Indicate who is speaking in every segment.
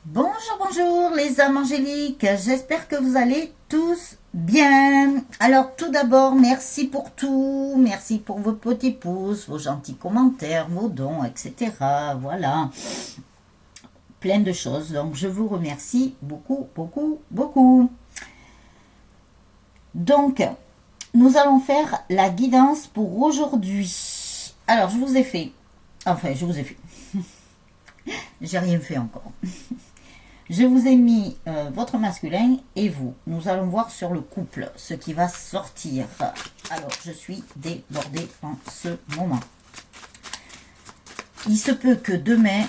Speaker 1: Bonjour, bonjour les âmes angéliques, j'espère que vous allez tous bien. Alors tout d'abord, merci pour tout, merci pour vos petits pouces, vos gentils commentaires, vos dons, etc. Voilà, plein de choses, donc je vous remercie beaucoup, beaucoup, beaucoup. Donc, nous allons faire la guidance pour aujourd'hui. Alors, je vous ai fait, j'ai rien fait encore. Je vous ai mis votre masculin et vous. Nous allons voir sur le couple ce qui va sortir. Alors, je suis débordée en ce moment. Il se peut que demain,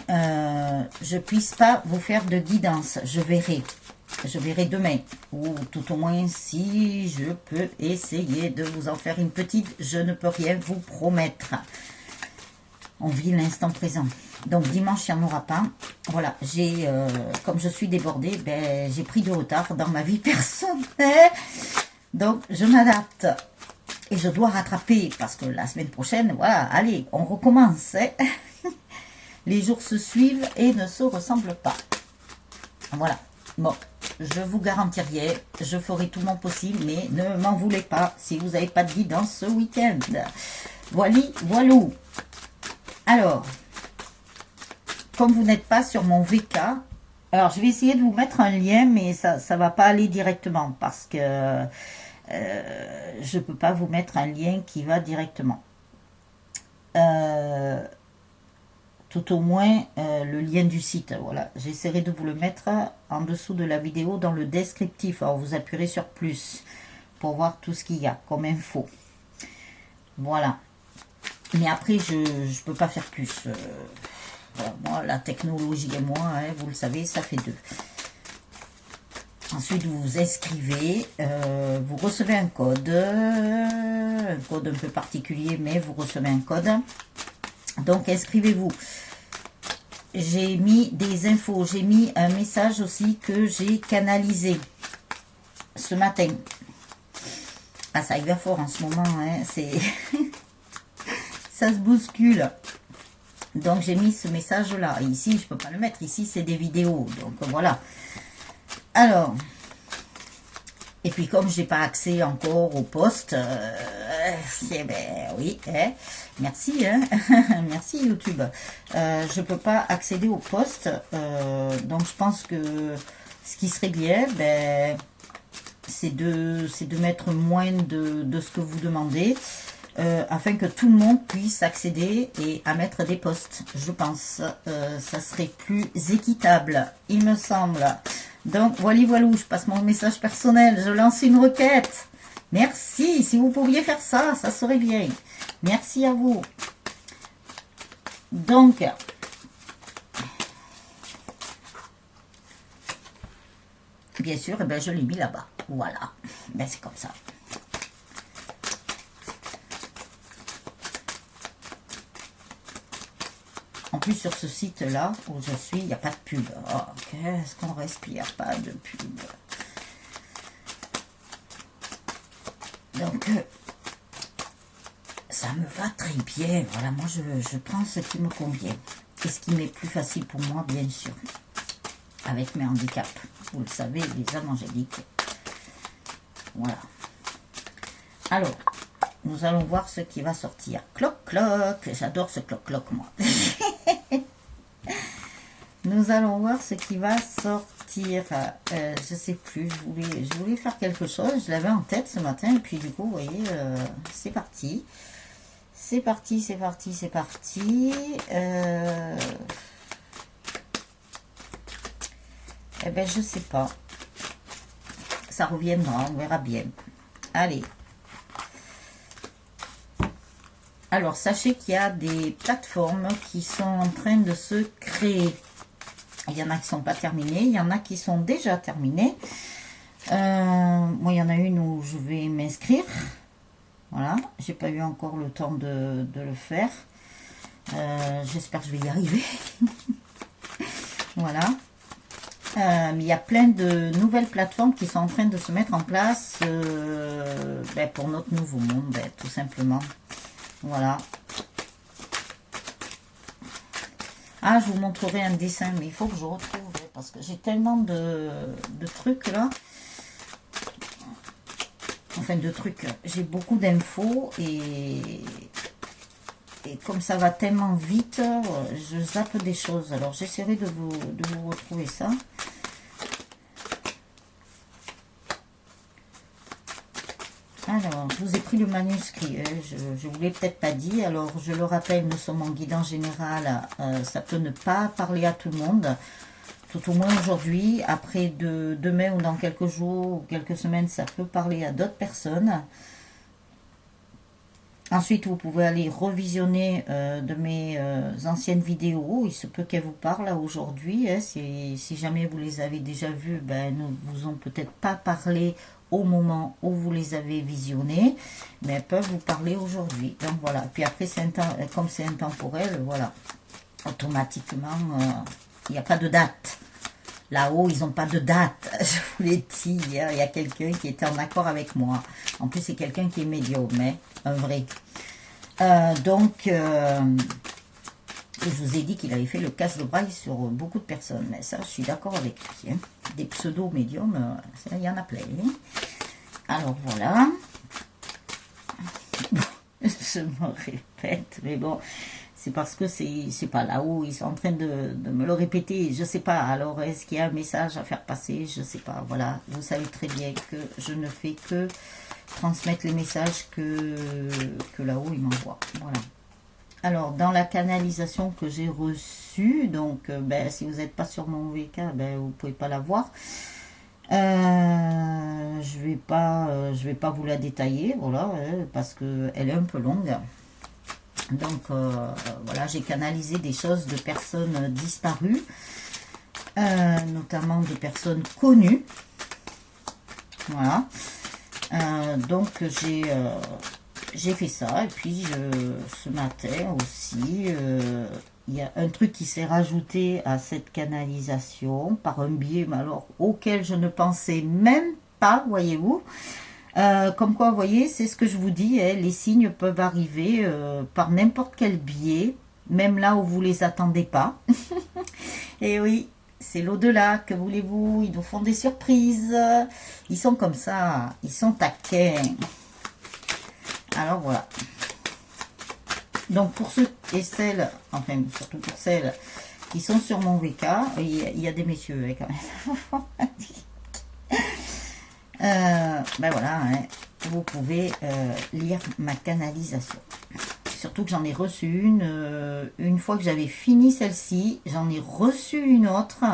Speaker 1: je puisse pas vous faire de guidance. Je verrai. Je verrai demain. Ou tout au moins, si je peux essayer de vous en faire une petite, je ne peux rien vous promettre. On vit l'instant présent. Donc dimanche, il n'y en aura pas. Voilà, comme je suis débordée, j'ai pris du retard dans ma vie personnelle. Donc je m'adapte. Et je dois rattraper parce que la semaine prochaine, voilà, allez, on recommence. Les jours se suivent et ne se ressemblent pas. Voilà. Bon, je vous garantis rien. Je ferai tout mon possible, mais ne m'en voulez pas si vous n'avez pas de guidance ce week-end. Voilà, voilà. Alors, comme vous n'êtes pas sur mon VK, alors je vais essayer de vous mettre un lien, mais ça ne va pas aller directement parce que je ne peux pas vous mettre un lien qui va directement. Tout au moins le lien du site, voilà. J'essaierai de vous le mettre en dessous de la vidéo dans le descriptif. Alors vous appuierez sur plus pour voir tout ce qu'il y a comme info. Voilà. Mais après, je ne peux pas faire plus. Voilà, moi, la technologie et moi, hein, vous le savez, ça fait deux. Ensuite, vous vous inscrivez. Vous recevez un code un peu particulier, mais vous recevez un code. Donc, inscrivez-vous. J'ai mis des infos. J'ai mis un message aussi que j'ai canalisé ce matin. Ah, ça y va fort en ce moment. Hein, c'est... ça se bouscule. Donc, j'ai mis ce message-là. Ici, je ne peux pas le mettre. Ici, c'est des vidéos. Donc, voilà. Alors, et puis, comme je n'ai pas accès encore au poste, oui, hein, merci, hein, merci YouTube. Je ne peux pas accéder au poste. Donc, je pense que ce qui serait bien, c'est de mettre moins de ce que vous demandez. Afin que tout le monde puisse accéder et à mettre des posts, je pense. Ça serait plus équitable, il me semble. Donc, voilà, je passe mon message personnel, je lance une requête. Merci, si vous pouviez faire ça, ça serait bien. Merci à vous. Donc, bien sûr, je l'ai mis là-bas. Voilà, c'est comme ça. En plus, sur ce site-là où je suis, il n'y a pas de pub. Oh, qu'est-ce qu'on respire, pas de pub. Donc, ça me va très bien. Voilà, moi, je prends ce qui me convient. Et ce qui m'est plus facile pour moi, bien sûr. Avec mes handicaps. Vous le savez, les âmes angéliques. Voilà. Alors, nous allons voir ce qui va sortir. Cloc, cloc. J'adore ce cloc, cloc, moi. Nous allons voir ce qui va sortir. Je sais plus, je voulais faire quelque chose. Je l'avais en tête ce matin. Et puis du coup, vous voyez, c'est parti. C'est parti, c'est parti, c'est parti. Je sais pas. Ça reviendra, on verra bien. Allez. Alors, sachez qu'il y a des plateformes qui sont en train de se créer. Il y en a qui ne sont pas terminées, il y en a qui sont déjà terminées. Moi, il y en a une où je vais m'inscrire. Voilà, j'ai pas eu encore le temps de le faire. J'espère que je vais y arriver. Voilà. Mais il y a plein de nouvelles plateformes qui sont en train de se mettre en place pour notre nouveau monde, tout simplement. Voilà. Ah, je vous montrerai un dessin, mais il faut que je retrouve parce que j'ai tellement de trucs là. Enfin, de trucs. J'ai beaucoup d'infos et comme ça va tellement vite, je zappe des choses. Alors, j'essaierai de vous retrouver ça. Alors, je vous ai pris le manuscrit, je ne vous l'ai peut-être pas dit, alors je le rappelle, nous sommes en guidance générale, ça peut ne pas parler à tout le monde, tout au moins aujourd'hui, après demain ou dans quelques jours ou quelques semaines, ça peut parler à d'autres personnes. Ensuite, vous pouvez aller revisionner de mes anciennes vidéos, il se peut qu'elles vous parlent aujourd'hui, hein, si jamais vous les avez déjà vues, ben, ne vous ont peut-être pas parlé au moment où vous les avez visionnés, mais elles peuvent vous parler aujourd'hui. Donc voilà, puis après, comme c'est intemporel, voilà, automatiquement, il n'y a pas de date. Là-haut, ils n'ont pas de date. Je vous l'ai dit hier, il y a quelqu'un qui était en accord avec moi. En plus, c'est quelqu'un qui est médium, mais un vrai. Je vous ai dit qu'il avait fait le casse de braille sur beaucoup de personnes. Mais ça, je suis d'accord avec lui. Hein. Des pseudo-médiums, il y en a plein. Hein. Alors, voilà. Bon, je me répète, mais bon, c'est parce que c'est pas là-haut. Ils sont en train de me le répéter. Je sais pas. Alors, est-ce qu'il y a un message à faire passer? Je sais pas. Voilà. Vous savez très bien que je ne fais que transmettre les messages que là-haut, ils m'envoient. Voilà. Alors, dans la canalisation que j'ai reçue, donc, ben, si vous n'êtes pas sur mon VK, ben, vous ne pouvez pas la voir. Je vais pas vous la détailler, voilà, parce qu'elle est un peu longue. Donc, voilà, j'ai canalisé des choses de personnes disparues, notamment de personnes connues. Voilà. Donc, j'ai fait ça, et puis ce matin aussi, il y a un truc qui s'est rajouté à cette canalisation par un biais, mais alors auquel je ne pensais même pas, voyez-vous. Comme quoi, vous voyez, c'est ce que je vous dis, hein, les signes peuvent arriver par n'importe quel biais, même là où vous les attendez pas. Et oui, c'est l'au-delà, que voulez-vous, ils nous font des surprises, ils sont comme ça, ils sont taquins. Alors voilà. Donc pour ceux et celles, enfin surtout pour celles qui sont sur mon VK, il y a des messieurs hein, quand même. Ben voilà, hein, vous pouvez lire ma canalisation. Surtout que j'en ai reçu une fois que j'avais fini celle-ci, j'en ai reçu une autre.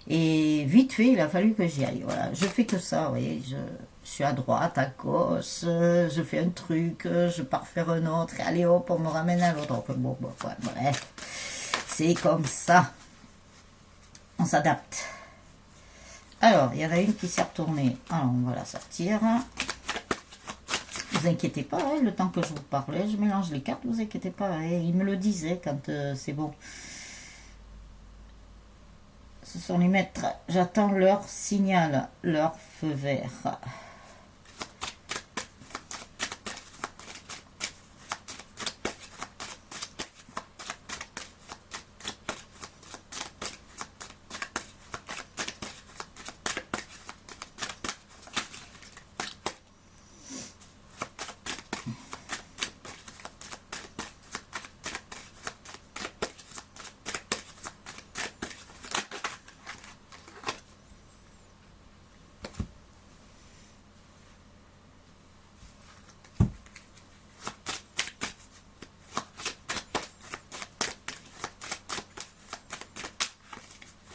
Speaker 1: Et vite fait, il a fallu que j'y aille. Voilà, je fais que ça, vous voyez, je suis à droite, à gauche, je fais un truc, je pars faire un autre, et allez hop, on me ramène à l'autre. Bon, ouais, bref, c'est comme ça. On s'adapte. Alors, il y en a une qui s'est retournée. Alors, on va la sortir. Vous inquiétez pas, hein, le temps que je vous parlais, je mélange les cartes, vous inquiétez pas. Hein, il me le disait quand c'est bon. Ce sont les maîtres. J'attends leur signal, leur feu vert.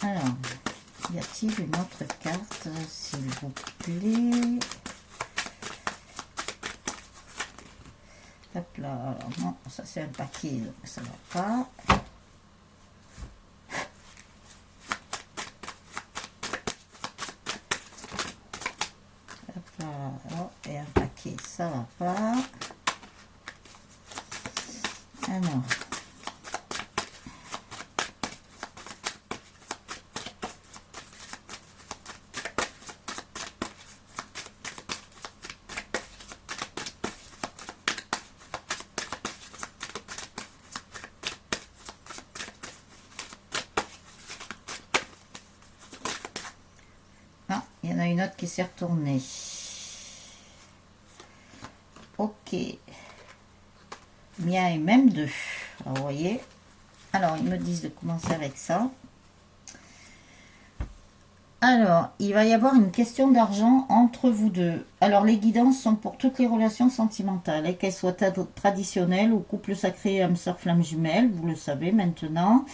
Speaker 1: Alors, y a-t-il une autre carte, s'il vous plaît? Hop là, alors non, ça c'est un paquet, donc ça va pas. Hop là, oh, et un paquet, ça va pas. Alors. Il y en a une autre qui s'est retournée. Ok. Bien, et même deux. Alors, vous voyez. Alors, ils me disent de commencer avec ça. Alors, il va y avoir une question d'argent entre vous deux. Alors, les guidances sont pour toutes les relations sentimentales, hein, qu'elles soient traditionnelles ou couple sacré, âme sœur, flamme jumelle, vous le savez maintenant.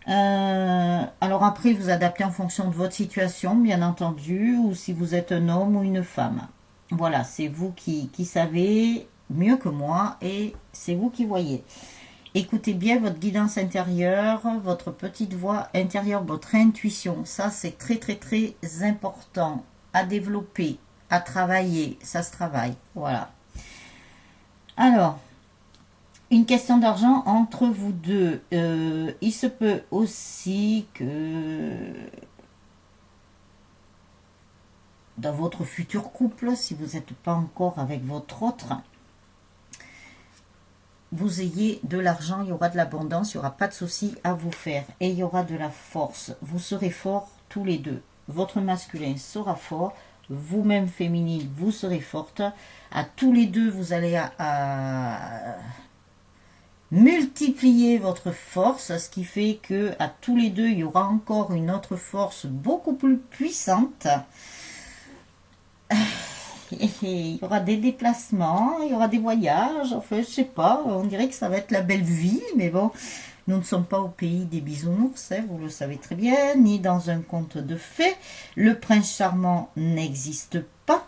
Speaker 1: Alors après, vous adaptez en fonction de votre situation, bien entendu, ou si vous êtes un homme ou une femme. Voilà, c'est vous qui savez mieux que moi et c'est vous qui voyez. Écoutez bien votre guidance intérieure, votre petite voix intérieure, votre intuition. Ça, c'est très, très, très important à développer, à travailler. Ça se travaille. Voilà. Alors, une question d'argent entre vous deux. Il se peut aussi que dans votre futur couple, si vous n'êtes pas encore avec votre autre, vous ayez de l'argent, il y aura de l'abondance, il n'y aura pas de souci à vous faire. Et il y aura de la force. Vous serez forts tous les deux. Votre masculin sera fort, vous-même féminine, vous serez forte. À tous les deux, vous allez à multiplier votre force, ce qui fait que à tous les deux, il y aura encore une autre force beaucoup plus puissante. Il y aura des déplacements, il y aura des voyages, enfin je sais pas, on dirait que ça va être la belle vie, mais bon, nous ne sommes pas au pays des bisounours, hein, vous le savez très bien, ni dans un conte de fées. Le prince charmant n'existe pas,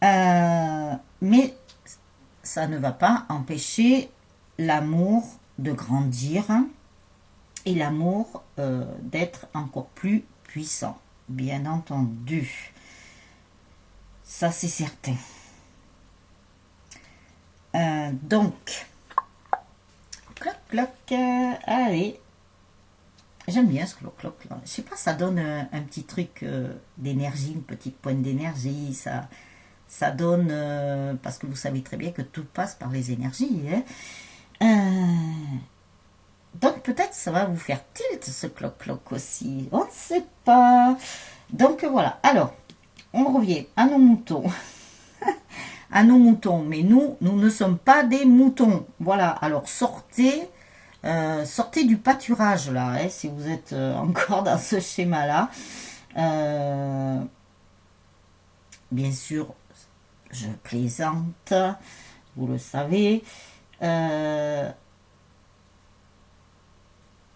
Speaker 1: mais ça ne va pas empêcher l'amour de grandir et l'amour d'être encore plus puissant, bien entendu. Ça, c'est certain. Donc, cloc, cloc, allez. J'aime bien ce cloc, cloc, là. Je sais pas, ça donne un petit truc d'énergie, une petite pointe d'énergie. Ça donne, parce que vous savez très bien que tout passe par les énergies. Hein. Donc, peut-être ça va vous faire tilt, ce cloc, cloc aussi. On ne sait pas. Donc, voilà. Alors, on revient à nos moutons. À nos moutons. Mais nous ne sommes pas des moutons. Voilà. Alors, sortez du pâturage, là, hein, si vous êtes encore dans ce schéma-là. Bien sûr, je plaisante. Vous le savez.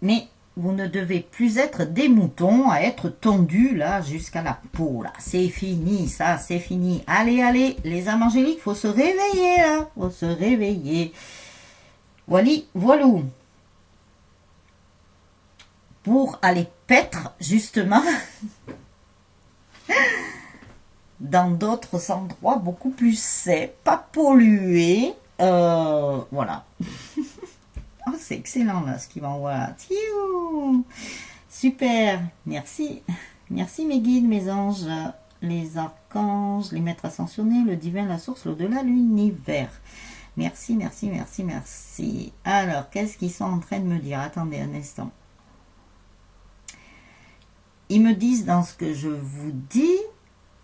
Speaker 1: Mais vous ne devez plus être des moutons à être tondus là jusqu'à la peau là. C'est fini, ça, c'est fini. Allez, allez, les âmes angéliques, faut se réveiller là. Faut se réveiller. Voilà. Pour aller paître justement dans d'autres endroits beaucoup plus sains, pas pollués. Voilà. Oh, c'est excellent là ce qu'il m'envoie. Super, merci. Merci mes guides, mes anges, les archanges, les maîtres ascensionnés, le divin, la source, l'au-delà, l'univers. Merci, merci, merci, merci. Alors, qu'est-ce qu'ils sont en train de me dire? Attendez un instant. Ils me disent dans ce que je vous dis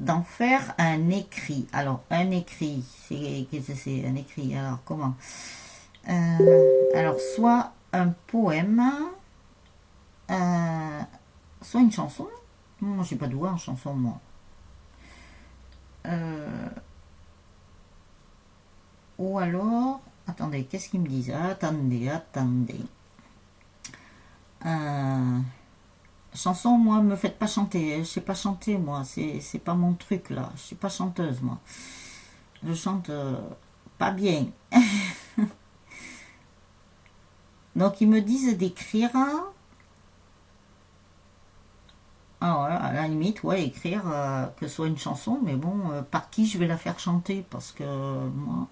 Speaker 1: d'en faire un écrit. Alors, un écrit, c'est un écrit. Alors, comment? Alors, soit un poème, soit une chanson. Moi, j'ai pas de voix en chanson, moi. Ou alors, attendez, qu'est-ce qu'ils me disent? Attendez. Chanson, moi, me faites pas chanter. Je sais pas chanter, moi. C'est pas mon truc, là. Je suis pas chanteuse, moi. Je chante pas bien. Donc, ils me disent d'écrire. Ah ouais, à la limite, ouais, écrire que ce soit une chanson, mais bon, par qui je vais la faire chanter? Parce que moi,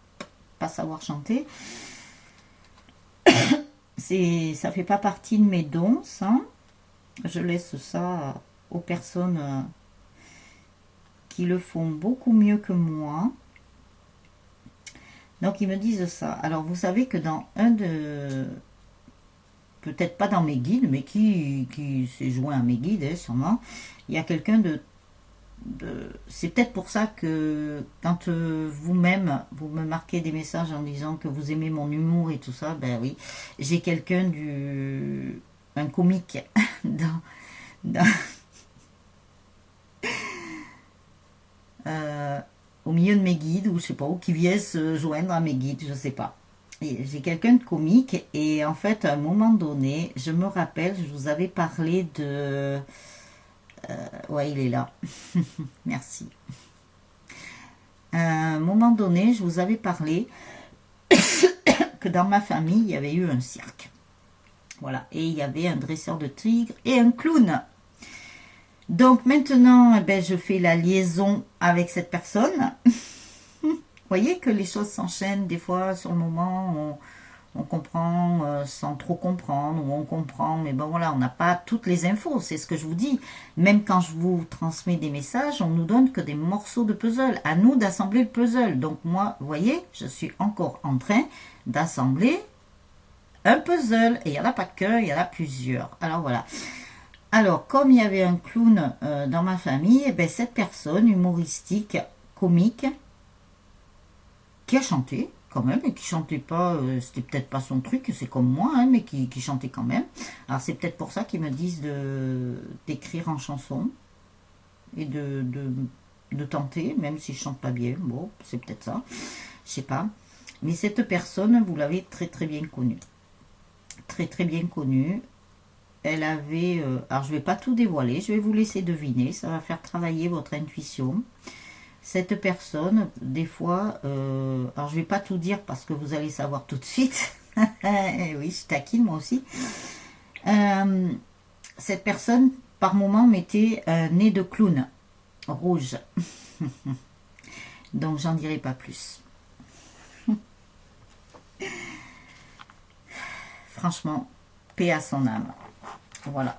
Speaker 1: pas savoir chanter, ça fait pas partie de mes dons, ça. Je laisse ça aux personnes qui le font beaucoup mieux que moi. Donc, ils me disent ça. Alors, vous savez que dans un de peut-être pas dans mes guides, mais qui s'est joint à mes guides, hein, sûrement. Il y a quelqu'un c'est peut-être pour ça que quand vous-même, vous me marquez des messages en disant que vous aimez mon humour et tout ça, ben oui, j'ai quelqu'un un comique dans au milieu de mes guides, ou je sais pas, ou qui vient se joindre à mes guides, je sais pas. J'ai quelqu'un de comique, et en fait, à un moment donné, je me rappelle, je vous avais parlé de... ouais, il est là. Merci. À un moment donné, je vous avais parlé que dans ma famille, il y avait eu un cirque. Voilà. Et il y avait un dresseur de tigre et un clown. Donc maintenant, eh ben, je fais la liaison avec cette personne. Vous voyez que les choses s'enchaînent des fois sur le moment. On comprend sans trop comprendre, ou on comprend, mais bon voilà, on n'a pas toutes les infos, c'est ce que je vous dis. Même quand je vous transmets des messages, on nous donne que des morceaux de puzzle. À nous d'assembler le puzzle. Donc moi, vous voyez, je suis encore en train d'assembler un puzzle. Et il n'y en a pas qu'un, il y en a plusieurs. Alors voilà. Alors, comme il y avait un clown dans ma famille, eh ben, cette personne humoristique, comique, qui a chanté, quand même, et qui chantait pas, c'était peut-être pas son truc, c'est comme moi, hein, mais qui chantait quand même. Alors c'est peut-être pour ça qu'ils me disent d'écrire en chanson et de tenter, même si je chante pas bien. Bon, c'est peut-être ça, je sais pas. Mais cette personne, vous l'avez très très bien connue. Très très bien connue. Elle avait... alors je vais pas tout dévoiler, je vais vous laisser deviner, ça va faire travailler votre intuition. Cette personne, des fois, alors je vais pas tout dire parce que vous allez savoir tout de suite. Oui, je taquine moi aussi. Cette personne, par moment, mettait un nez de clown rouge. Donc, j'en dirai pas plus. Franchement, paix à son âme. Voilà.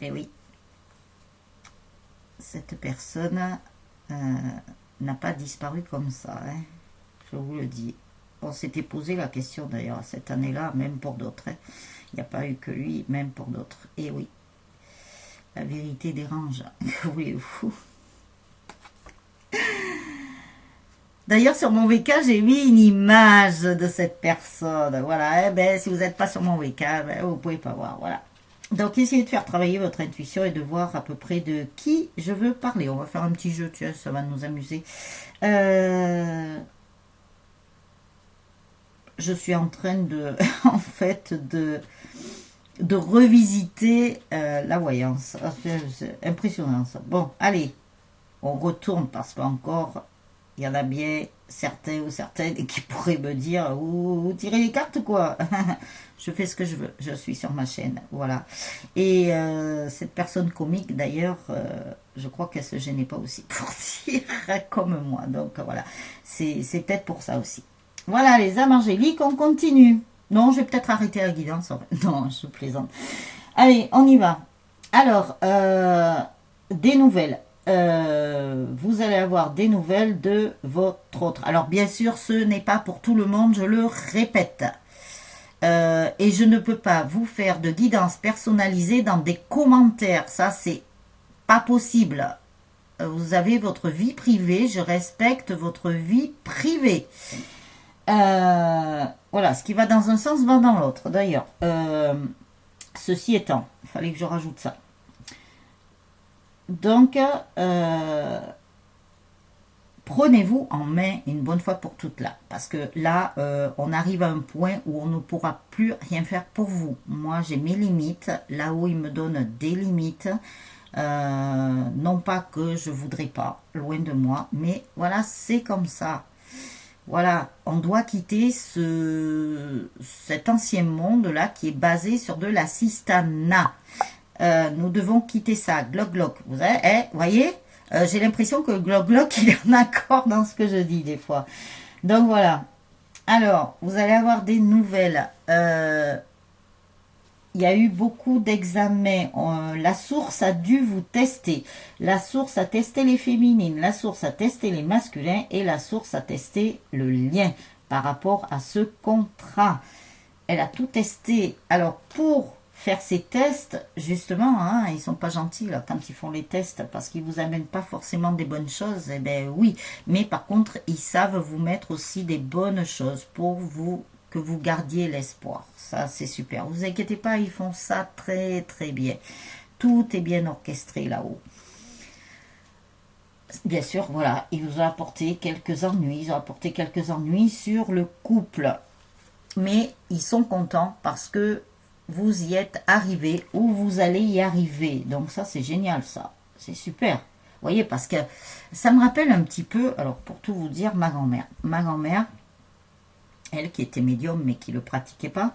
Speaker 1: Et oui. Cette personne n'a pas disparu comme ça, hein. Je vous le dis. On s'était posé la question d'ailleurs cette année-là, même pour d'autres. Hein. Il n'y a pas eu que lui, même pour d'autres. Et oui, la vérité dérange. Que voulez-vous? D'ailleurs, sur mon VK, j'ai mis une image de cette personne. Voilà, eh ben, si vous n'êtes pas sur mon VK, ben, vous ne pouvez pas voir. Voilà. Donc, essayez de faire travailler votre intuition et de voir à peu près de qui je veux parler. On va faire un petit jeu, tu vois, ça va nous amuser. Je suis en train de, en fait, de revisiter la voyance. C'est impressionnant ça. Bon, allez, on retourne parce qu'encore, il y en a bien certains ou certaines qui pourraient me dire vous tirez les cartes quoi. Je fais ce que je veux, je suis sur ma chaîne, voilà. Et cette personne comique d'ailleurs, je crois qu'elle se gênait pas aussi pour dire comme moi, donc voilà, c'est peut-être pour ça aussi. Voilà les âmes angéliques, on continue. Non, je vais peut-être arrêter la guidance, non, je plaisante. Allez, on y va. Alors, des nouvelles. Vous allez avoir des nouvelles de votre autre. Alors bien sûr, ce n'est pas pour tout le monde, je le répète. Et je ne peux pas vous faire de guidance personnalisée dans des commentaires. Ça, c'est pas possible. Vous avez votre vie privée, je respecte votre vie privée. Voilà, ce qui va dans un sens va dans l'autre. D'ailleurs, ceci étant, il fallait que je rajoute ça. Donc, prenez-vous en main une bonne fois pour toutes là. Parce que là, on arrive à un point où on ne pourra plus rien faire pour vous. Moi, j'ai mes limites. Là où il me donne des limites. Non pas que je voudrais pas, loin de moi. Mais voilà, c'est comme ça. Voilà, on doit quitter cet ancien monde-là qui est basé sur de la sistana. Nous devons quitter ça. Glock, glock. Vous voyez, j'ai l'impression que glock, glock, il est en accord dans ce que je dis des fois. Donc voilà. Alors, vous allez avoir des nouvelles. Il y a eu beaucoup d'examens. La source a dû vous tester. La source a testé les féminines. La source a testé les masculins. Et la source a testé le lien par rapport à ce contrat. elle a tout testé. Alors, pour faire ces tests, justement, hein, ils sont pas gentils là, quand ils font les tests, parce qu'ils vous amènent pas forcément des bonnes choses, eh ben oui. Mais par contre, ils savent vous mettre aussi des bonnes choses pour vous, que vous gardiez l'espoir. Ça, c'est super. Vous inquiétez pas, ils font ça très, très bien. Tout est bien orchestré là-haut. Bien sûr, voilà, il vous a apporté quelques ennuis. Ils ont apporté quelques ennuis sur le couple. Mais ils sont contents parce que vous y êtes arrivé ou vous allez y arriver. Donc ça, c'est génial, ça. C'est super. Vous voyez, parce que ça me rappelle un petit peu, alors pour tout vous dire, ma grand-mère. Ma grand-mère, elle qui était médium mais qui ne le pratiquait pas,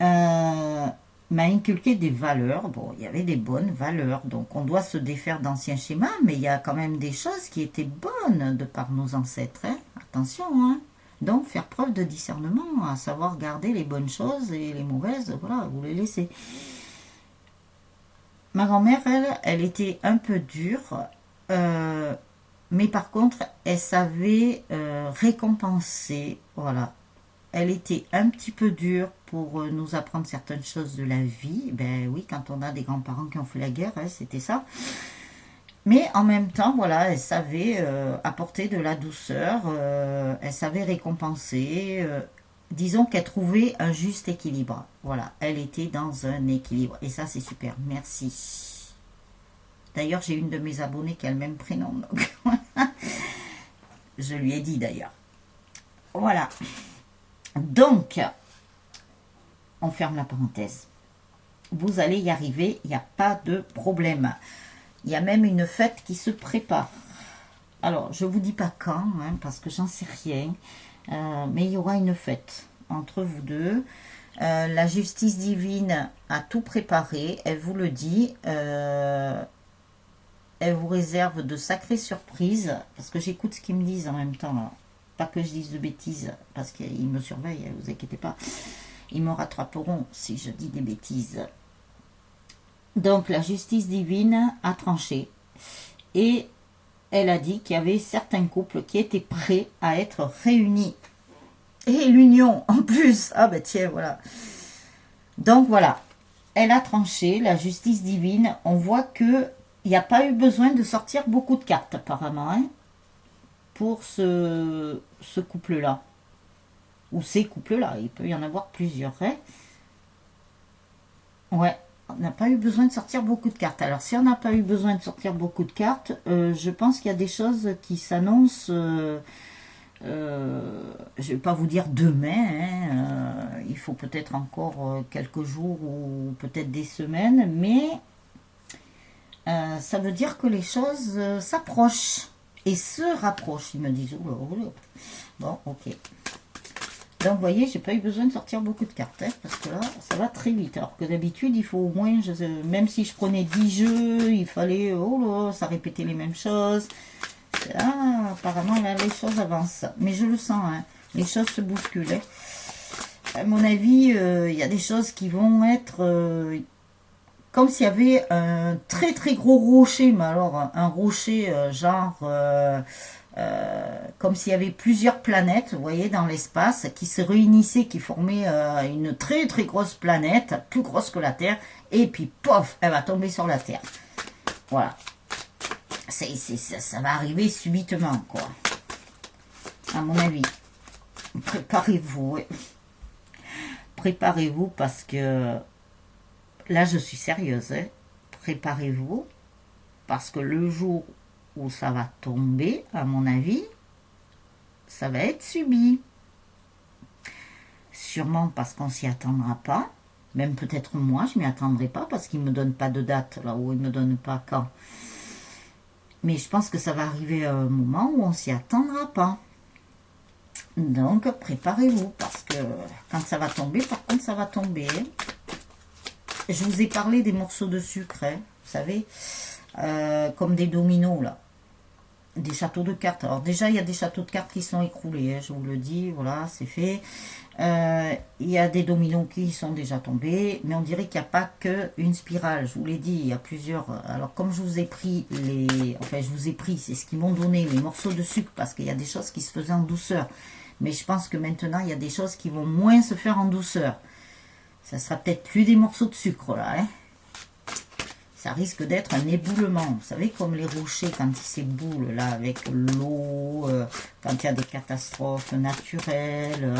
Speaker 1: m'a inculqué des valeurs. Bon, il y avait des bonnes valeurs, donc on doit se défaire d'anciens schémas, mais il y a quand même des choses qui étaient bonnes de par nos ancêtres. Hein. Attention, hein. Donc, faire preuve de discernement, à savoir garder les bonnes choses et les mauvaises, voilà, vous les laissez. Ma grand-mère, elle était un peu dure, mais par contre, elle savait récompenser, voilà. Elle était un petit peu dure pour nous apprendre certaines choses de la vie. Ben oui, quand on a des grands-parents qui ont fait la guerre, hein, c'était ça. Mais en même temps, voilà, elle savait apporter de la douceur, elle savait récompenser. Disons qu'elle trouvait un juste équilibre. Voilà, elle était dans un équilibre. Et ça, c'est super. Merci. D'ailleurs, j'ai une de mes abonnées qui a le même prénom. Donc je lui ai dit d'ailleurs. Voilà. Donc, on ferme la parenthèse. Vous allez y arriver, il n'y a pas de problème. Il y a même une fête qui se prépare. Alors, je ne vous dis pas quand, hein, parce que j'en sais rien. Mais il y aura une fête entre vous deux. La justice divine a tout préparé, elle vous le dit. Elle vous réserve de sacrées surprises, parce que j'écoute ce qu'ils me disent en même temps. Là. Pas que je dise de bêtises, parce qu'ils me surveillent, ne vous inquiétez pas. Ils me rattraperont si je dis des bêtises. Donc la justice divine a tranché. Et elle a dit qu'il y avait certains couples qui étaient prêts à être réunis. Et l'union en plus. Ah ben tiens, voilà. Donc voilà. Elle a tranché, la justice divine. On voit qu'il n'y a pas eu besoin de sortir beaucoup de cartes apparemment. Hein, pour ce couple-là. Ou ces couples-là. Il peut y en avoir plusieurs. Hein. Ouais. On n'a pas eu besoin de sortir beaucoup de cartes. Alors, si on n'a pas eu besoin de sortir beaucoup de cartes, je pense qu'il y a des choses qui s'annoncent, je ne vais pas vous dire demain, hein, il faut peut-être encore quelques jours ou peut-être des semaines, mais ça veut dire que les choses s'approchent et se rapprochent. Ils me disent, oula, oula. Bon, ok. Donc, vous voyez, j'ai pas eu besoin de sortir beaucoup de cartes, hein, parce que là, ça va très vite. Alors que d'habitude, il faut au moins, même si je prenais 10 jeux, il fallait, oh là, ça répétait les mêmes choses. Là, apparemment, là, les choses avancent. Mais je le sens, hein, les choses se bousculent. Hein. À mon avis, il y a des choses qui vont être comme s'il y avait un très très gros rocher, mais alors un rocher genre... comme s'il y avait plusieurs planètes, vous voyez, dans l'espace, qui se réunissaient, qui formaient une très très grosse planète, plus grosse que la Terre, et puis pof, elle va tomber sur la Terre. Voilà. Ça va arriver subitement, quoi. À mon avis. Préparez-vous, ouais. Préparez-vous parce que là, je suis sérieuse. Hein. Préparez-vous parce que le jour où ça va tomber, à mon avis, ça va être subi. Sûrement parce qu'on s'y attendra pas. Même peut-être moi, je m'y attendrai pas parce qu'il ne me donne pas de date, là où il ne me donne pas quand. Mais je pense que ça va arriver à un moment où on s'y attendra pas. Donc, préparez-vous parce que quand ça va tomber, par contre, ça va tomber. Je vous ai parlé des morceaux de sucre, hein, vous savez, comme des dominos, là. Des châteaux de cartes. Alors déjà, il y a des châteaux de cartes qui sont écroulés, hein, je vous le dis, voilà, c'est fait. Il y a des dominos qui sont déjà tombés, mais on dirait qu'il n'y a pas qu'une spirale. Je vous l'ai dit, il y a plusieurs. Alors comme je vous ai pris Enfin, je vous ai pris, c'est ce qu'ils m'ont donné, les morceaux de sucre, parce qu'il y a des choses qui se faisaient en douceur. Mais je pense que maintenant, il y a des choses qui vont moins se faire en douceur. Ça sera peut-être plus des morceaux de sucre là, hein. Ça risque d'être un éboulement. Vous savez, comme les rochers quand ils s'éboulent là avec l'eau, quand il y a des catastrophes naturelles.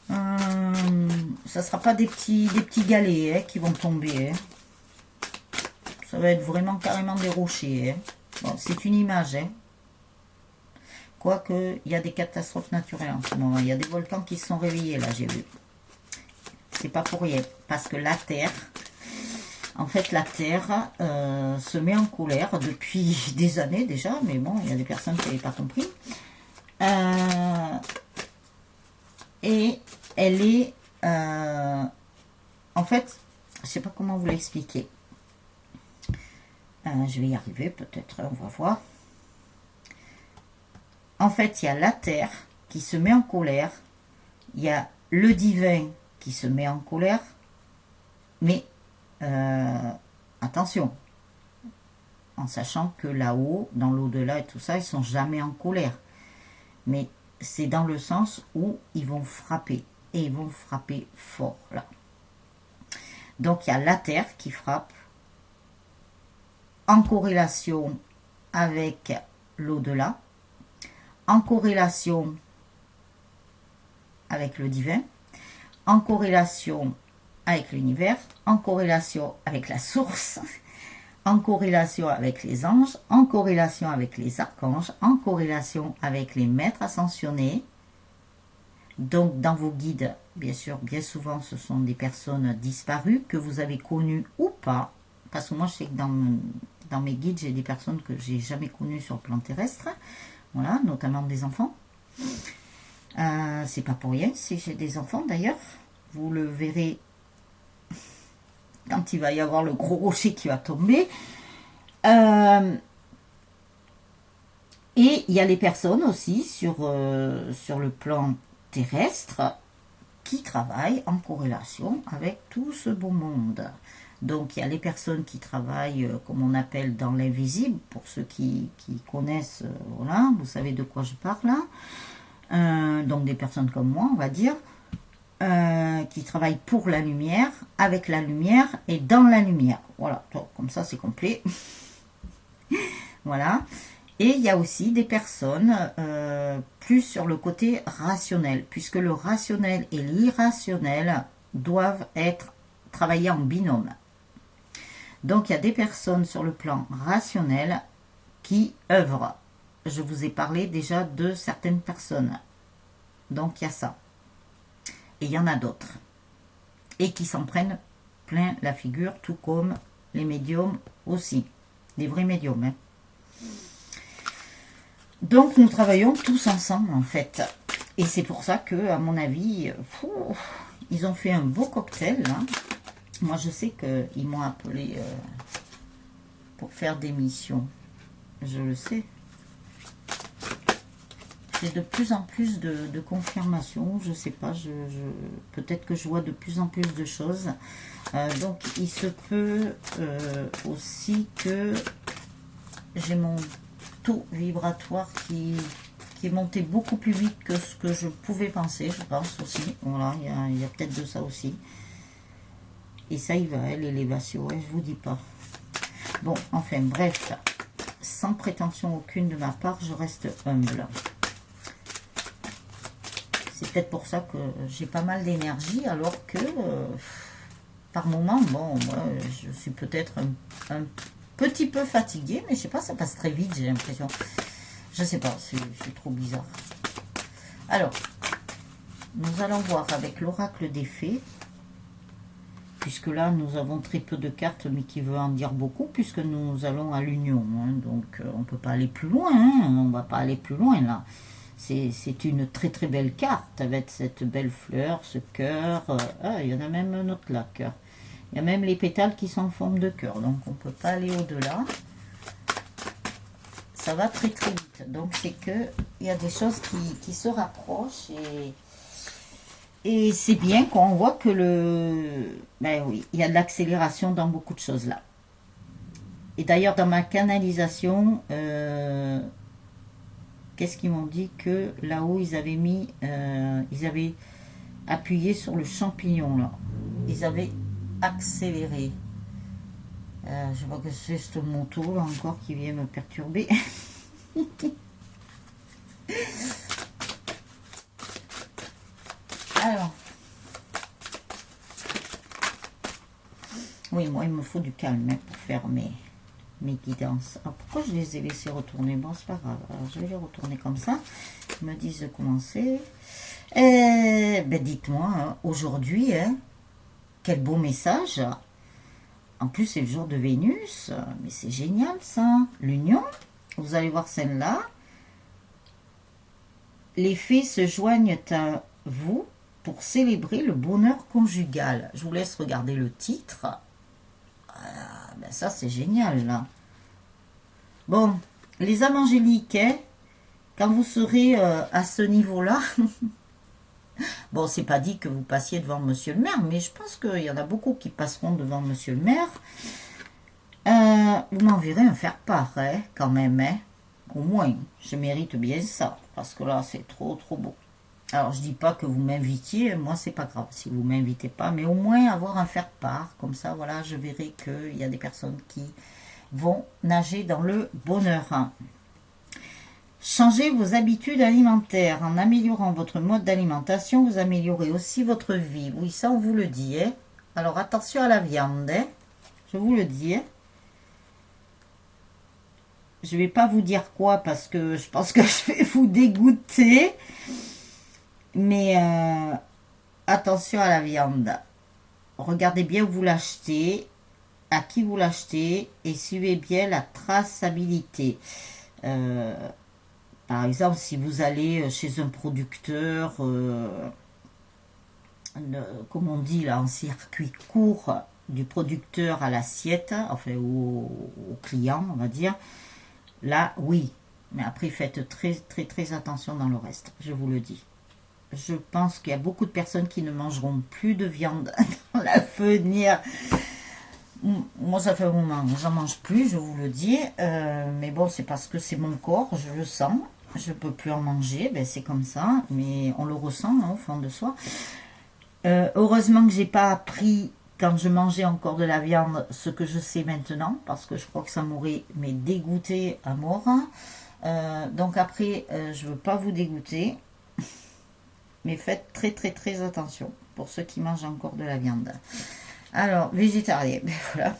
Speaker 1: Ça sera pas des petits galets, hein, qui vont tomber, hein. Ça va être vraiment carrément des rochers, hein. Bon, c'est une image, hein. Quoique, il y a des catastrophes naturelles en ce moment. Il y a des volcans qui se sont réveillés, là, j'ai vu. C'est pas pour rien. Parce que la Terre, en fait, la Terre se met en colère depuis des années déjà. Mais bon, il y a des personnes qui n'avaient pas compris. Et elle est... en fait, je sais pas comment vous l'expliquer. Je vais y arriver peut-être, on va voir. En fait, il y a la Terre qui se met en colère. Il y a le divin qui se met en colère. Mais attention, en sachant que là-haut, dans l'au-delà et tout ça, ils sont jamais en colère. Mais c'est dans le sens où ils vont frapper. Et ils vont frapper fort, là. Donc, il y a la Terre qui frappe en corrélation avec l'au-delà, en corrélation avec le divin, en corrélation avec l'univers, en corrélation avec la source, en corrélation avec les anges, en corrélation avec les archanges, en corrélation avec les maîtres ascensionnés. Donc, dans vos guides, bien sûr, bien souvent, ce sont des personnes disparues que vous avez connues ou pas. Parce que moi, je sais que dans mes guides, j'ai des personnes que j'ai jamais connues sur le plan terrestre. Voilà, notamment des enfants. C'est pas pour rien si j'ai des enfants, d'ailleurs. Vous le verrez quand il va y avoir le gros rocher qui va tomber. Et il y a les personnes aussi sur le plan terrestre qui travaillent en corrélation avec tout ce beau monde. Donc il y a les personnes qui travaillent, comme on appelle, dans l'invisible, pour ceux qui connaissent, voilà, vous savez de quoi je parle là. Donc des personnes comme moi, on va dire, qui travaillent pour la lumière, avec la lumière et dans la lumière. Voilà, donc, comme ça c'est complet. Voilà. Et il y a aussi des personnes plus sur le côté rationnel, puisque le rationnel et l'irrationnel doivent être travaillés en binôme. Donc il y a des personnes sur le plan rationnel qui œuvrent. Je vous ai parlé déjà de certaines personnes. Donc il y a ça. Et il y en a d'autres. Et qui s'en prennent plein la figure, tout comme les médiums aussi. Des vrais médiums, hein. Donc nous travaillons tous ensemble en fait. Et c'est pour ça que, à mon avis, ils ont fait un beau cocktail là. Moi je sais qu'ils m'ont appelé pour faire des missions. Je le sais. J'ai de plus en plus de confirmations. Je sais pas, peut-être que je vois de plus en plus de choses. Donc il se peut aussi que j'ai mon taux vibratoire qui est monté beaucoup plus vite que ce que je pouvais penser, je pense aussi. Voilà, il y a peut-être de ça aussi. Et ça y va, l'élévation, je vous dis pas. Bon, enfin, bref, sans prétention aucune de ma part, je reste humble. C'est peut-être pour ça que j'ai pas mal d'énergie, alors que, par moment, bon, moi, je suis peut-être un petit peu fatiguée, mais je sais pas, ça passe très vite, j'ai l'impression. Je sais pas, c'est trop bizarre. Alors, nous allons voir avec l'oracle des fées, puisque là, nous avons très peu de cartes, mais qui veut en dire beaucoup, puisque nous allons à l'union. Hein, donc, on ne peut pas aller plus loin, hein, on ne va pas aller plus loin, là. C'est une très très belle carte, avec cette belle fleur, ce cœur. Il y en a même un autre là, cœur. Il y a même les pétales qui sont en forme de cœur, donc on ne peut pas aller au-delà. Ça va très très vite. Donc c'est que il y a des choses qui se rapprochent et c'est bien qu'on voit que ben oui, il y a de l'accélération dans beaucoup de choses là. Et d'ailleurs dans ma canalisation, qu'est-ce qu'ils m'ont dit que là-haut ils avaient mis, ils avaient appuyé sur le champignon là. ils avaient accéléré. Je vois que c'est ce moto là encore qui vient me perturber. Alors, oui, moi il me faut du calme hein, pour faire mes guidances. Alors, pourquoi je les ai laissés retourner? Bon, c'est pas grave. Alors, je vais les retourner comme ça. Ils me disent de commencer. Ben, dites-moi, hein, aujourd'hui, hein, quel beau message. En plus, c'est le jour de Vénus. Mais c'est génial, ça. L'union. Vous allez voir celle-là. Les fées se joignent à vous pour célébrer le bonheur conjugal. Je vous laisse regarder le titre. Ah, ben ça, c'est génial, là. Bon, les âmes angéliques, hein, quand vous serez à ce niveau-là, bon, c'est pas dit que vous passiez devant monsieur le maire, mais je pense qu'il y en a beaucoup qui passeront devant monsieur le maire. Vous m'enverrez un faire-part, hein, quand même, hein. Au moins, je mérite bien ça, parce que là, c'est trop, trop beau. Alors, je dis pas que vous m'invitiez, moi, c'est pas grave si vous m'invitez pas, mais au moins avoir un faire-part, comme ça, voilà, je verrai qu'il y a des personnes qui vont nager dans le bonheur. Changez vos habitudes alimentaires. En améliorant votre mode d'alimentation, vous améliorez aussi votre vie. Oui, ça, on vous le dit. Hein. Alors, attention à la viande. Hein. Je vous le dis. Hein. Je ne vais pas vous dire quoi parce que je pense que je vais vous dégoûter. Mais attention à la viande. Regardez bien où vous l'achetez, à qui vous l'achetez et suivez bien la traçabilité. Par exemple, si vous allez chez un producteur, comme on dit là, en circuit court, du producteur à l'assiette, enfin au client, on va dire, là, oui. Mais après, faites très, très, très attention dans le reste, je vous le dis. Je pense qu'il y a beaucoup de personnes qui ne mangeront plus de viande dans l'avenir. Moi, ça fait un moment, j'en mange plus, je vous le dis. Mais bon, c'est parce que c'est mon corps, je le sens. Je peux plus en manger, ben c'est comme ça. Mais on le ressent hein, au fond de soi. Heureusement que j'ai pas appris quand je mangeais encore de la viande ce que je sais maintenant, parce que je crois que ça m'aurait dégoûté à mort. Donc après, je veux pas vous dégoûter. Mais faites très très très attention pour ceux qui mangent encore de la viande. Alors, végétarien, ben voilà.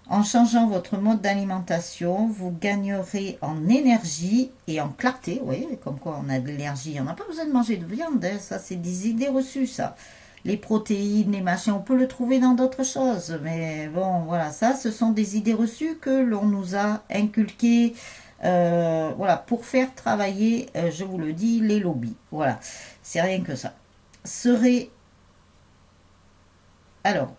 Speaker 1: En changeant votre mode d'alimentation, vous gagnerez en énergie et en clarté. Oui, comme quoi on a de l'énergie. On n'a pas besoin de manger de viande. Hein. Ça, c'est des idées reçues, ça. Les protéines, les machins, on peut le trouver dans d'autres choses. Mais bon, voilà, ça, ce sont des idées reçues que l'on nous a inculquées. Voilà, pour faire travailler, je vous le dis, les lobbies. Voilà, c'est rien que ça. Alors,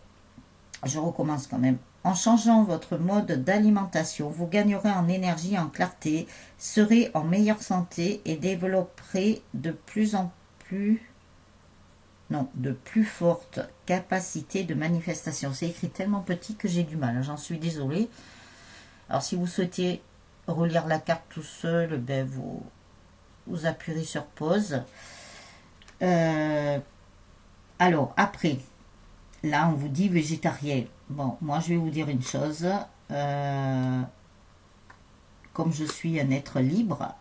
Speaker 1: je recommence quand même. En changeant votre mode d'alimentation, vous gagnerez en énergie et en clarté, serez en meilleure santé et développerez de plus fortes capacités de manifestation. C'est écrit tellement petit que j'ai du mal, j'en suis désolée. Alors, si vous souhaitez relire la carte tout seul, ben vous appuierez sur pause. Alors, après, là, on vous dit végétarien. Bon, moi, je vais vous dire une chose. Comme je suis un être libre,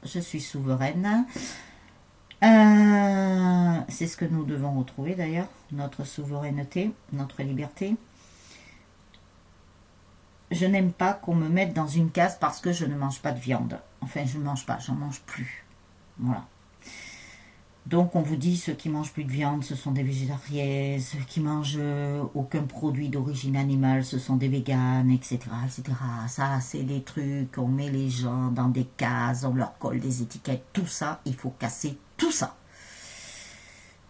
Speaker 1: je suis souveraine. C'est ce que nous devons retrouver d'ailleurs, notre souveraineté, notre liberté. Je n'aime pas qu'on me mette dans une case parce que je ne mange pas de viande. Enfin, je ne mange pas, j'en mange plus. Voilà. Donc, on vous dit, ceux qui mangent plus de viande, ce sont des végétariens. Ceux qui mangent aucun produit d'origine animale, ce sont des véganes, etc., etc. Ça, c'est des trucs, on met les gens dans des cases, on leur colle des étiquettes. Tout ça, il faut casser tout ça.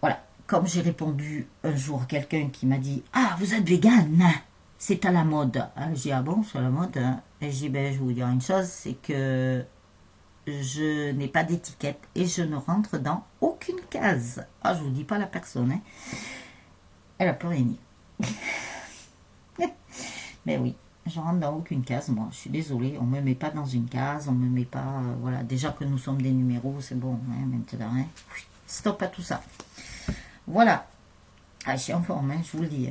Speaker 1: Voilà. Comme j'ai répondu un jour à quelqu'un qui m'a dit « Ah, vous êtes végane ?» C'est à la mode. J'ai dit, ah bon, c'est à la mode. Et j'ai dit, ben, je vais vous dire une chose, c'est que je n'ai pas d'étiquette et je ne rentre dans aucune case. Ah, je vous dis pas la personne. Hein. Elle a plus rien dit. Mais oui, je rentre dans aucune case, moi. Je suis désolée, on me met pas dans une case, on me met pas... voilà, déjà que nous sommes des numéros, c'est bon, hein, maintenant. Hein. Stop à tout ça. Voilà. Ah, je suis en forme, hein, je vous le dis.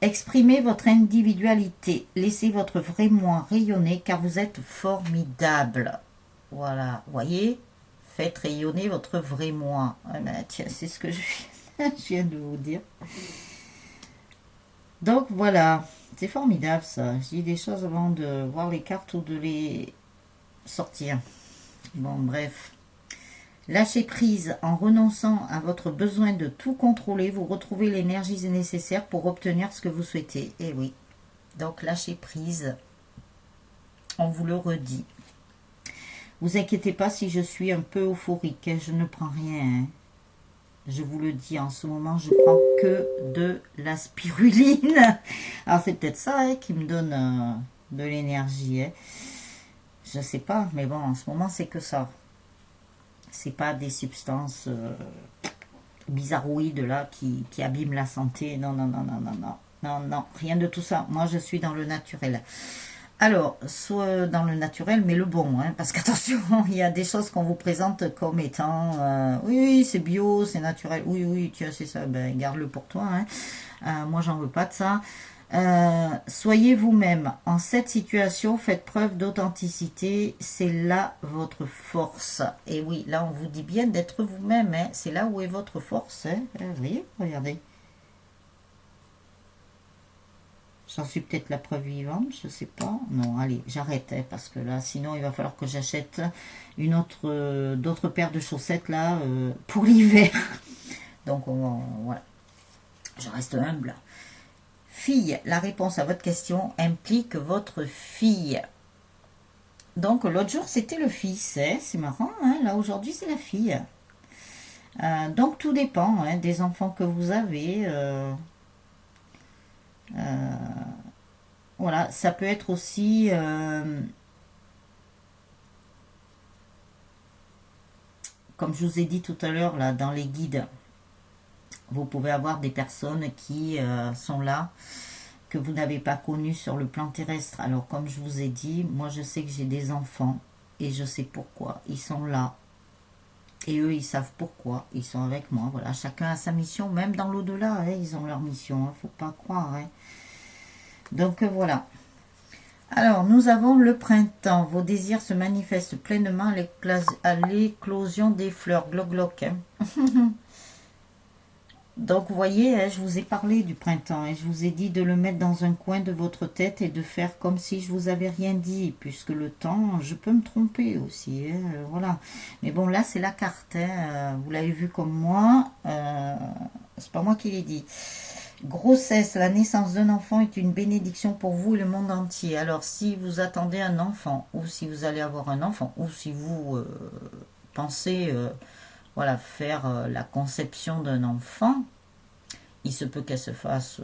Speaker 1: Exprimez votre individualité. Laissez votre vrai moi rayonner car vous êtes formidable. Voilà, voyez, faites rayonner votre vrai moi. Ah ben, tiens, c'est ce que je viens de vous dire. Donc voilà, c'est formidable ça. Je dis des choses avant de voir les cartes ou de les sortir. Bon, bref. Lâchez prise en renonçant à votre besoin de tout contrôler. Vous retrouvez l'énergie nécessaire pour obtenir ce que vous souhaitez. Et oui, donc lâchez prise. On vous le redit. Vous inquiétez pas si je suis un peu euphorique. Je ne prends rien. Hein. Je vous le dis, en ce moment, je prends que de la spiruline. Alors, c'est peut-être ça hein, qui me donne de l'énergie. Hein. Je sais pas, mais bon, en ce moment, c'est que ça. C'est pas des substances bizarroïdes là qui abîment la santé. Non, non, non, non, non, non. Non, non, rien de tout ça. Moi, je suis dans le naturel. Alors, soit dans le naturel, mais le bon, hein, parce qu'attention, il y a des choses qu'on vous présente comme étant, oui, oui, c'est bio, c'est naturel, oui, oui, tu as, c'est ça, ben, garde-le pour toi, hein. Moi, j'en veux pas de ça. Soyez vous-même. En cette situation, faites preuve d'authenticité. C'est là votre force. Et oui, là, on vous dit bien d'être vous-même. Hein. C'est là où est votre force. Hein. Vous voyez, regardez. J'en suis peut-être la preuve vivante, je sais pas. Non, allez, j'arrête, hein, parce que là, sinon, il va falloir que j'achète d'autres paires de chaussettes, là, pour l'hiver. Donc, voilà. Je reste humble. Fille, la réponse à votre question implique votre fille. Donc, l'autre jour, c'était le fils. Hein, c'est marrant, hein, là, aujourd'hui, c'est la fille. Donc, tout dépend hein, des enfants que vous avez. Voilà, ça peut être aussi comme je vous ai dit tout à l'heure là dans les guides, vous pouvez avoir des personnes qui sont là que vous n'avez pas connues sur le plan terrestre. Alors comme je vous ai dit, moi je sais que j'ai des enfants et je sais pourquoi ils sont là. Et eux, ils savent pourquoi ils sont avec moi. Voilà, chacun a sa mission, même dans l'au-delà, hein, ils ont leur mission, hein, faut pas croire. Hein. Donc voilà. Alors, nous avons le printemps. Vos désirs se manifestent pleinement à l'éclosion des fleurs. Gloc, gloc. Hein. Donc, vous voyez, hein, je vous ai parlé du printemps et je vous ai dit de le mettre dans un coin de votre tête et de faire comme si je vous avais rien dit, puisque le temps, je peux me tromper aussi. Hein, voilà. Mais bon, là, c'est la carte. Hein, vous l'avez vu comme moi. C'est pas moi qui l'ai dit. Grossesse, la naissance d'un enfant est une bénédiction pour vous et le monde entier. Alors, si vous attendez un enfant, ou si vous allez avoir un enfant, ou si vous pensez voilà, faire la conception d'un enfant, il se peut qu'elle se fasse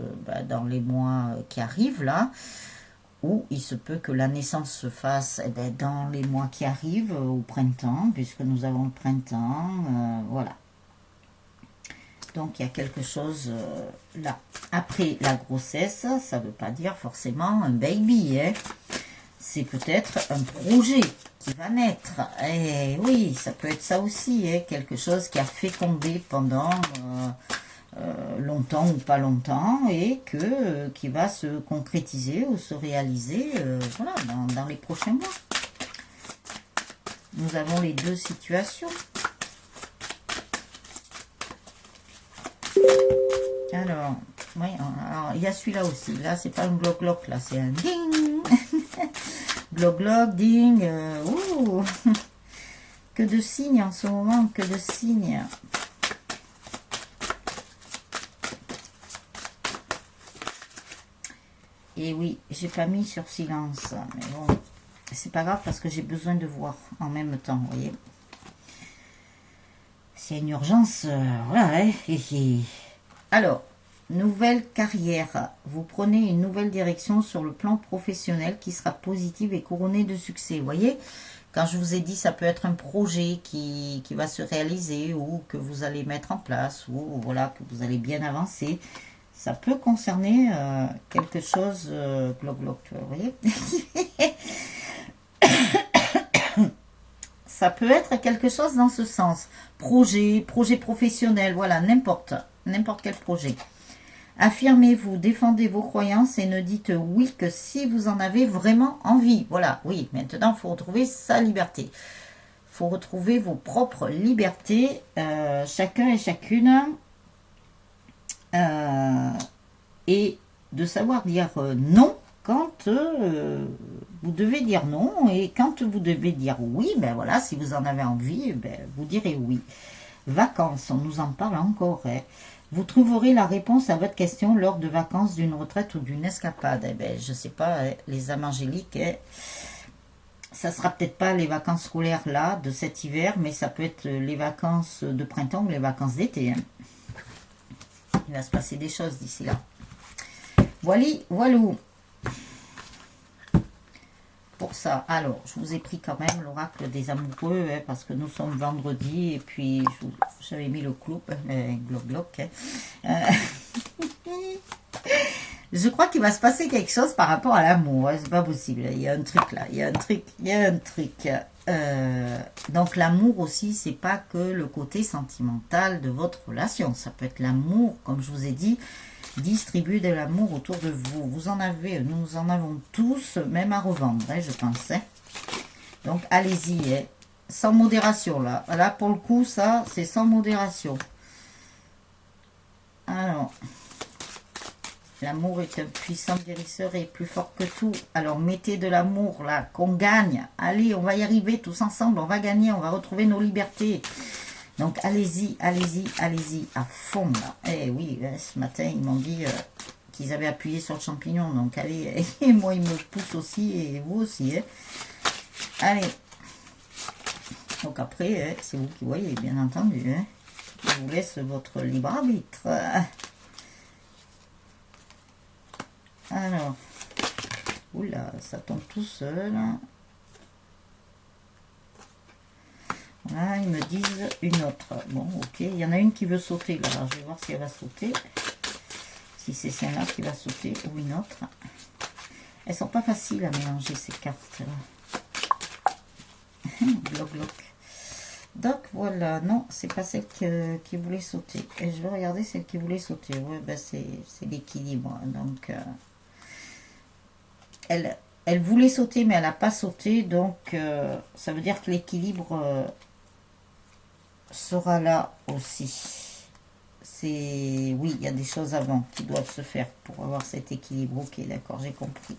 Speaker 1: dans les mois qui arrivent, là, ou il se peut que la naissance se fasse dans les mois qui arrivent, au printemps, puisque nous avons le printemps, voilà. Donc, il y a quelque chose là. Après la grossesse, ça ne veut pas dire forcément un baby. Hein. C'est peut-être un projet qui va naître. Et oui, ça peut être ça aussi. Hein. Quelque chose qui a fécondé pendant longtemps ou pas longtemps et qui va se concrétiser ou se réaliser voilà, dans les prochains mois. Nous avons les deux situations. Alors, oui, alors, il y a celui-là aussi. Là, c'est pas un gloc-gloc, là, c'est un ding. Gloc-gloc, ding. Ouh. Que de signes en ce moment, que de signes. Et oui, j'ai pas mis sur silence. Mais bon, c'est pas grave parce que j'ai besoin de voir en même temps, vous voyez. C'est une urgence, voilà, hein. Alors, nouvelle carrière. Vous prenez une nouvelle direction sur le plan professionnel qui sera positive et couronnée de succès. Vous voyez, quand je vous ai dit, ça peut être un projet qui va se réaliser ou que vous allez mettre en place ou voilà, que vous allez bien avancer. Ça peut concerner quelque chose, gloc, gloc, vous voyez. Ça peut être quelque chose dans ce sens. Projet professionnel, voilà, n'importe. n'importe quel projet. Affirmez-vous, défendez vos croyances et ne dites oui que si vous en avez vraiment envie. Voilà, oui, maintenant il faut retrouver sa liberté. Il faut retrouver vos propres libertés, chacun et chacune. Et de savoir dire non quand vous devez dire non. Et quand vous devez dire oui, ben voilà, si vous en avez envie, ben, vous direz oui. Vacances, on nous en parle encore, hein. Vous trouverez la réponse à votre question lors de vacances, d'une retraite ou d'une escapade. Eh ben, je ne sais pas, les âmes angéliques, ça sera peut-être pas les vacances scolaires là, de cet hiver, mais ça peut être les vacances de printemps ou les vacances d'été. Hein. Il va se passer des choses d'ici là. Voilà, voilou. Pour ça, alors, je vous ai pris quand même l'oracle des amoureux, hein, parce que nous sommes vendredi, et puis j'avais mis le clou, gloc, hein. Je crois qu'il va se passer quelque chose par rapport à l'amour, hein, c'est pas possible, il y a un truc là, il y a un truc. Donc l'amour aussi, c'est pas que le côté sentimental de votre relation, ça peut être l'amour, comme je vous ai dit, distribuer de l'amour autour de vous. Vous en avez, nous en avons tous, même à revendre, hein, je pense. Hein. Donc allez-y, hein. Sans modération là. Là pour le coup, ça c'est sans modération. Alors, l'amour est un puissant guérisseur et plus fort que tout. Alors mettez de l'amour là, qu'on gagne. Allez, on va y arriver tous ensemble, on va gagner, on va retrouver nos libertés. Donc allez-y, allez-y, allez-y, à fond là. Eh oui, ce matin, ils m'ont dit qu'ils avaient appuyé sur le champignon. Donc allez, et moi ils me poussent aussi, et vous aussi. Hein. Allez. Donc après, c'est vous qui voyez, bien entendu. Hein. Je vous laisse votre libre arbitre. Alors, oula, ça tombe tout seul. Voilà, ils me disent une autre. Bon, ok, il y en a une qui veut sauter là. Alors, je vais voir si elle va sauter. Si c'est celle-là qui va sauter ou une autre. Elles sont pas faciles à mélanger ces cartes là. Bloc, bloc. Donc voilà, non, c'est pas celle qui voulait sauter. Et je vais regarder celle qui voulait sauter. Ouais, ben c'est l'équilibre. Donc, elle voulait sauter, mais elle n'a pas sauté. Donc, ça veut dire que l'équilibre sera là aussi. Oui, il y a des choses avant qui doivent se faire pour avoir cet équilibre. Ok, d'accord, j'ai compris.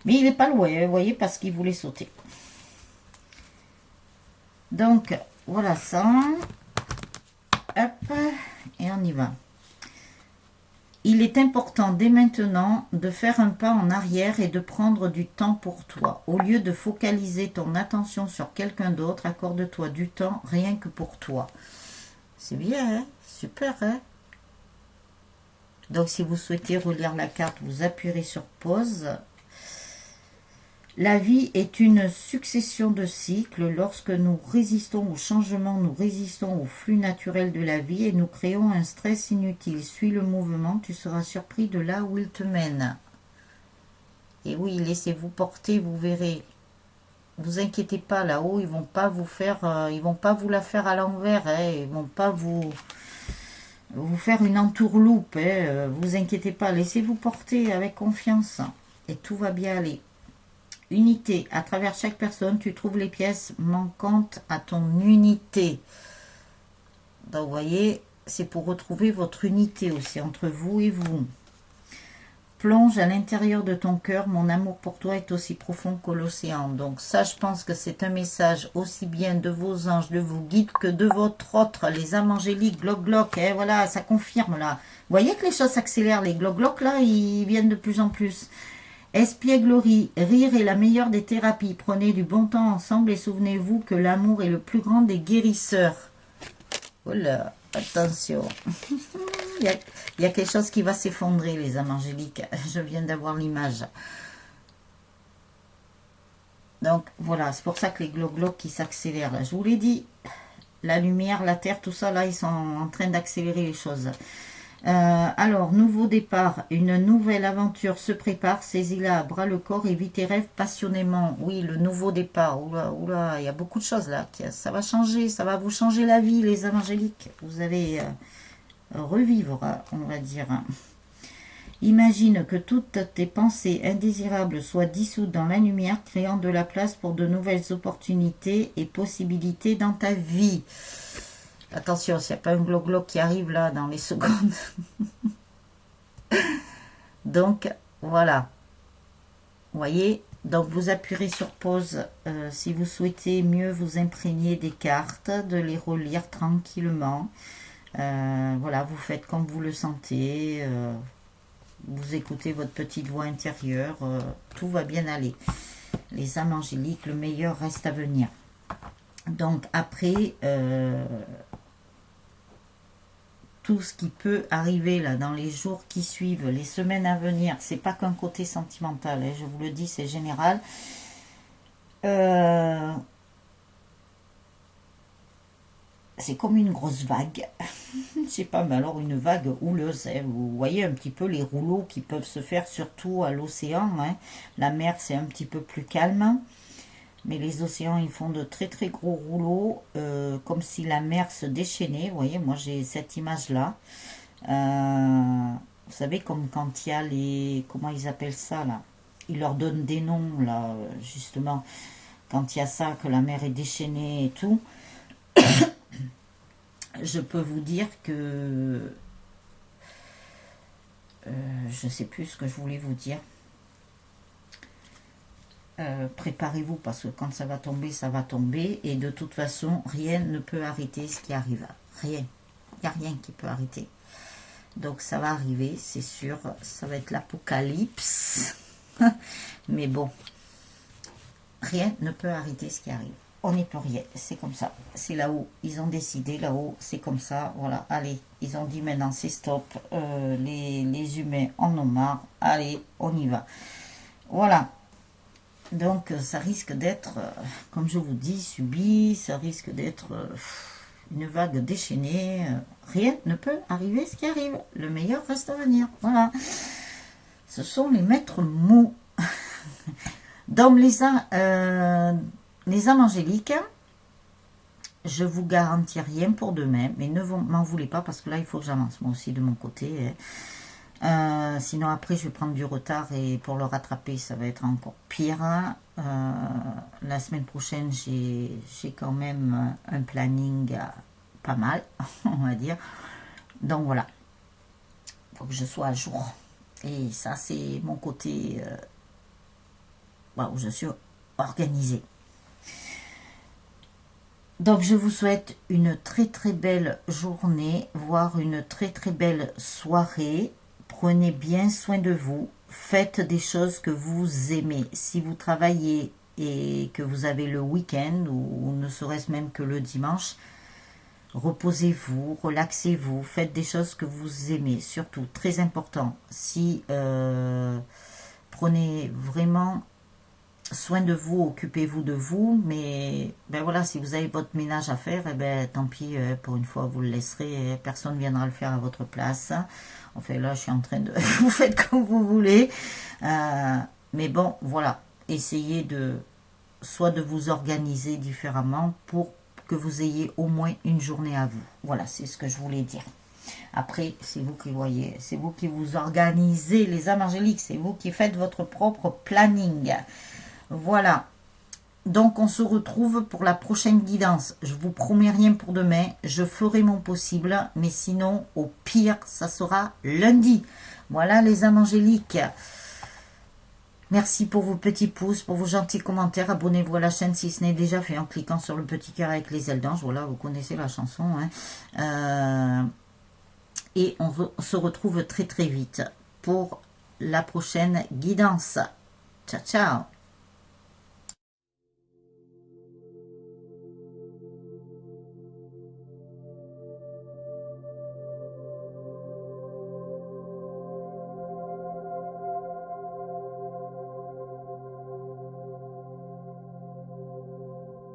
Speaker 1: Mais il n'est pas loin, vous voyez, parce qu'il voulait sauter. Donc, voilà ça. Hop, et on y va. Il est important dès maintenant de faire un pas en arrière et de prendre du temps pour toi. Au lieu de focaliser ton attention sur quelqu'un d'autre, accorde-toi du temps rien que pour toi. C'est bien, hein? Super, hein? Donc, si vous souhaitez relire la carte, vous appuierez sur pause. La vie est une succession de cycles. Lorsque nous résistons au changement, nous résistons au flux naturel de la vie et nous créons un stress inutile. Suis le mouvement, tu seras surpris de là où il te mène. Et oui, laissez-vous porter, vous verrez. Vous inquiétez pas, là-haut, ils vont pas vous faire, ils vont pas vous la faire à l'envers, hein, ils vont pas vous faire une entourloupe, hein, vous inquiétez pas, laissez-vous porter avec confiance et tout va bien aller. Unité, à travers chaque personne, tu trouves les pièces manquantes à ton unité. Donc, vous voyez, c'est pour retrouver votre unité aussi entre vous et vous. Plonge à l'intérieur de ton cœur, mon amour pour toi est aussi profond que l'océan. Donc ça, je pense que c'est un message aussi bien de vos anges, de vos guides, que de votre autre, les âmes angéliques, gloc gloc, hein, voilà, ça confirme là. Vous voyez que les choses s'accélèrent, les gloc gloc là, ils viennent de plus en plus. Espièglerie, rire est la meilleure des thérapies. Prenez du bon temps ensemble et souvenez-vous que l'amour est le plus grand des guérisseurs. Oh là, attention. il y a quelque chose qui va s'effondrer, les âmes angéliques. Je viens d'avoir l'image. Donc voilà, c'est pour ça que les gloc-gloc qui s'accélèrent. Là, je vous l'ai dit, la lumière, la terre, tout ça, là, ils sont en train d'accélérer les choses. Alors, nouveau départ, une nouvelle aventure se prépare, saisis-la à bras le corps et vis tes rêves passionnément. Oui, le nouveau départ, oula, oula, il y a beaucoup de choses là, ça va changer, ça va vous changer la vie, les âmes angéliques. Vous allez revivre, on va dire. Imagine que toutes tes pensées indésirables soient dissoutes dans la lumière, créant de la place pour de nouvelles opportunités et possibilités dans ta vie. Attention, s'il n'y a pas un glo-glo qui arrive là dans les secondes. Donc, voilà. Vous voyez, donc vous appuierez sur pause si vous souhaitez mieux vous imprégner des cartes, de les relire tranquillement. Voilà, vous faites comme vous le sentez. Vous écoutez votre petite voix intérieure. Tout va bien aller. Les âmes angéliques, le meilleur reste à venir. Donc après... tout ce qui peut arriver là dans les jours qui suivent, les semaines à venir, c'est pas qu'un côté sentimental, hein, je vous le dis, c'est général. C'est comme une grosse vague. Je sais pas, mais alors une vague houleuse. Hein. Vous voyez un petit peu les rouleaux qui peuvent se faire, surtout à l'océan. Hein. La mer, c'est un petit peu plus calme. Mais les océans, ils font de très très gros rouleaux, comme si la mer se déchaînait. Vous voyez, moi j'ai cette image-là. Vous savez, comme quand il y a les... Comment ils appellent ça, là? Ils leur donnent des noms, là, justement. Quand il y a ça, que la mer est déchaînée et tout. Je peux vous dire que... je ne sais plus ce que je voulais vous dire. Préparez-vous parce que quand ça va tomber, ça va tomber. Et de toute façon, rien ne peut arrêter ce qui arrive. Rien. Il n'y a rien qui peut arrêter. Donc ça va arriver, c'est sûr. Ça va être l'apocalypse. Mais bon, rien ne peut arrêter ce qui arrive. On n'y peut rien. C'est comme ça. C'est là-haut. Ils ont décidé, là-haut, c'est comme ça. Voilà, allez. Ils ont dit maintenant, c'est stop. Les humains en ont marre. Allez, on y va. Voilà. Donc, ça risque d'être, comme je vous dis, subi, ça risque d'être une vague déchaînée. Rien ne peut arriver ce qui arrive. Le meilleur reste à venir. Voilà. Ce sont les maîtres mots. Donc, les âmes angéliques, je vous garantis rien pour demain, mais ne m'en voulez pas parce que là, il faut que j'avance moi aussi de mon côté. Sinon après je vais prendre du retard et pour le rattraper ça va être encore pire. La semaine prochaine j'ai quand même un planning pas mal on va dire, donc voilà, il faut que je sois à jour et ça c'est mon côté où je suis organisée. Donc je vous souhaite une très très belle journée, voire une très très belle soirée. Prenez bien soin de vous, faites des choses que vous aimez. Si vous travaillez et que vous avez le week-end, ou ne serait-ce même que le dimanche, reposez-vous, relaxez-vous, faites des choses que vous aimez. Surtout, très important, si prenez vraiment soin de vous, occupez-vous de vous, mais ben voilà, si vous avez votre ménage à faire, eh ben tant pis, pour une fois vous le laisserez, personne ne viendra le faire à votre place. Enfin là je suis en train de... vous faites comme vous voulez, mais bon voilà, essayez de soit de vous organiser différemment pour que vous ayez au moins une journée à vous. Voilà, c'est ce que je voulais dire. Après, c'est vous qui voyez, c'est vous qui vous organisez, les âmes angéliques, c'est vous qui faites votre propre planning. Voilà, donc on se retrouve pour la prochaine guidance. Je vous promets rien pour demain, je ferai mon possible, mais sinon, au pire, ça sera lundi. Voilà les âmes angéliques. Merci pour vos petits pouces, pour vos gentils commentaires. Abonnez-vous à la chaîne si ce n'est déjà fait en cliquant sur le petit cœur avec les ailes d'ange. Voilà, vous connaissez la chanson. Hein. Et on se retrouve très très vite pour la prochaine guidance. Ciao, ciao.